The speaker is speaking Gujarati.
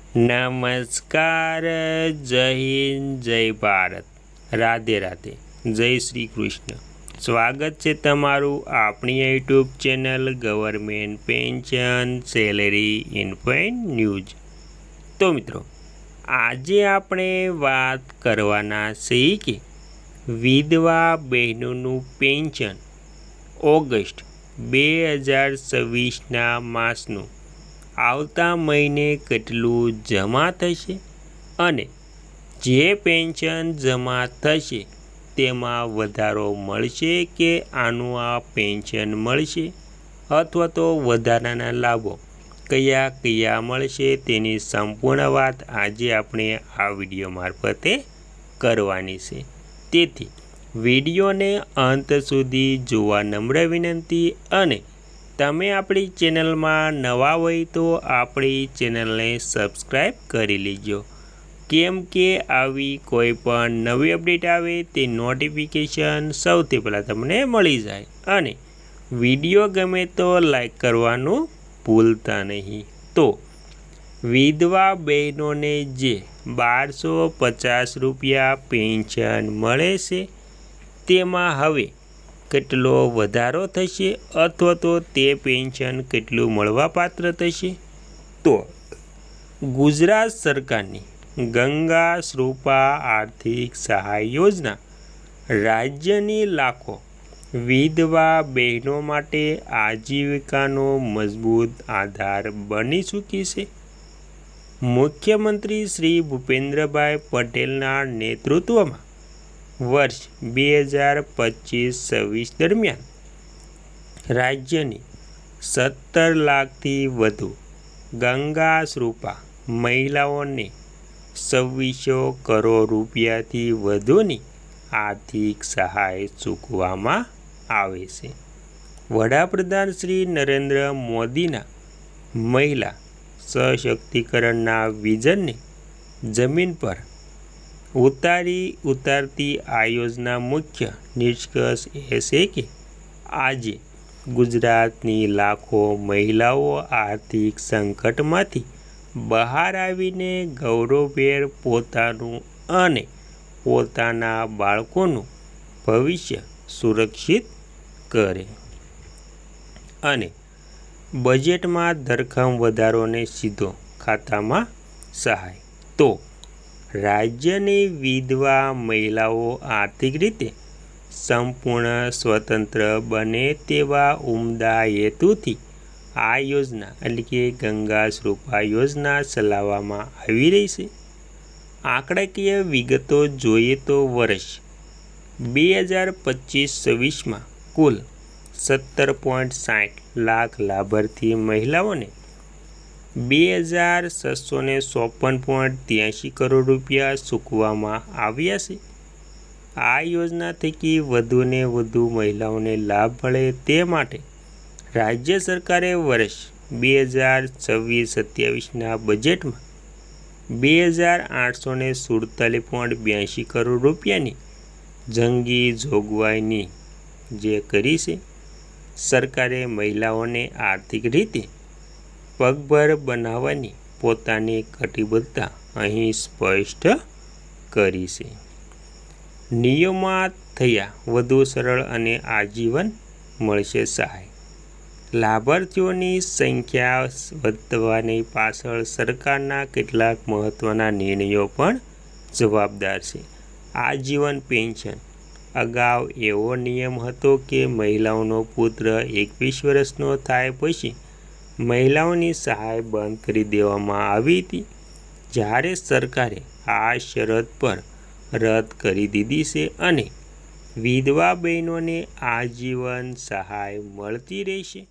નમસ્કાર, જય હિન્દ, જય ભારત, રાધે રાધે, જય શ્રી કૃષ્ણ। સ્વાગત છે તમારું આપણી YouTube channel government pension salary info and news. તો મિત્રો, આજે આપણે વાત કરવાના છીએ કે વિધવા બહેનોનું પેન્શન ઓગસ્ટ 2026ના માસનું આવતા મહિને કેટલું જમા થશે અને જે પેન્શન જમા થશે તેમાં વધારો મળશે કે આનું આ પેન્શન મળશે અથવા તો વધારાના લાભો કયા કયા મળશે તેની સંપૂર્ણ વાત આજે આપણે આ વિડીયો મારફતે કરવાની છે। તેથી વિડીયોને અંત સુધી જોવા નમ્ર વિનંતી। અને તમે આપણી ચેનલમાં નવા હોય તો આપણી ચેનલને સબસ્ક્રાઈબ કરી લેજો, કેમ કે આવી કોઈ પણ નવી અપડેટ આવે તે નોટિફિકેશન સૌથી પહેલાં તમને મળી જાય। અને વિડીયો ગમે તો લાઈક કરવાનું ભૂલતા નહીં। તો વિધવા બહેનોને જે 1250 રૂપિયા પેન્શન મળે છે તેમાં હવે કેટલો વધારો થશે અથવા તો તે પેન્શન કેટલું મળવાપાત્ર થશે? તો ગુજરાત સરકારની ગંગા શ્રુપા આર્થિક સહાય યોજના રાજ્યની લાખો વિધવા બહેનો માટે આજીવિકાનો મજબૂત આધાર બની ચૂકી છે। મુખ્યમંત્રી શ્રી ભૂપેન્દ્રભાઈ પટેલના નેતૃત્વમાં વર્ષ 2025-26 દરમિયાન રાજ્યની 17 લાખથી વધુ ગંગા શ્રુપા મહિલાઓને 2600 કરોડ રૂપિયાથી વધુની આર્થિક સહાય ચૂકવવામાં આવે છે। વડાપ્રધાન શ્રી નરેન્દ્ર મોદીના મહિલા સશક્તિકરણના વિઝનને જમીન પર ઉતારતી આ યોજના મુખ્ય નિષ્કર્ષ એ છે કે આજે ગુજરાતની લાખો મહિલાઓ આર્થિક સંકટમાંથી બહાર આવીને ગૌરવભેર પોતાનું અને પોતાના બાળકોનું ભવિષ્ય સુરક્ષિત કરે અને બજેટમાં ધરખમ વધારોને સીધો ખાતામાં સહાય। તો રાજ્યની વિધવા મહિલાઓ આર્થિક રીતે સંપૂર્ણ સ્વતંત્ર બને તેવા ઉમદા હેતુથી આ યોજના એટલે કે ગંગા શ્રુપા યોજના ચલાવવામાં આવી રહી છે। આંકડાકીય વિગતો જોઈએ તો વર્ષ 2025-26માં કુલ 17.60 લાખ લાભાર્થી મહિલાઓને 2654.83 કરોડ રૂપિયા ચૂકવવામાં આવ્યા છે। આ યોજના થકી વધુને વધુ મહિલાઓને લાભ મળે તે માટે રાજ્ય સરકારે વર્ષ 2026-27ના બજેટમાં 2847.82 કરોડ રૂપિયાની જંગી જોગવાઈની જે કરી છે। સરકારે મહિલાઓને આર્થિક રીતે પગભર બનાવવાની પોતાની કટિબદ્ધતા અહીં સ્પષ્ટ કરી છે। નિયમોમાં થયા વધુ સરળ અને આજીવન મળશે સહાય। લાભાર્થીઓની સંખ્યા વધવાની પાછળ સરકારના કેટલાક મહત્ત્વના નિર્ણયો પણ જવાબદાર છે। આજીવન પેન્શન અગાઉ એવો નિયમ હતો કે મહિલાઓનો પુત્ર 21 વર્ષનો થાય પછી મહિલાઓની સહાય બંધ કરી દેવામાં આવી હતી, જ્યારે સરકારે આ શરત પર રદ કરી દીધી છે અને વિધવા બહેનોને આજીવન સહાય મળતી રહેશે।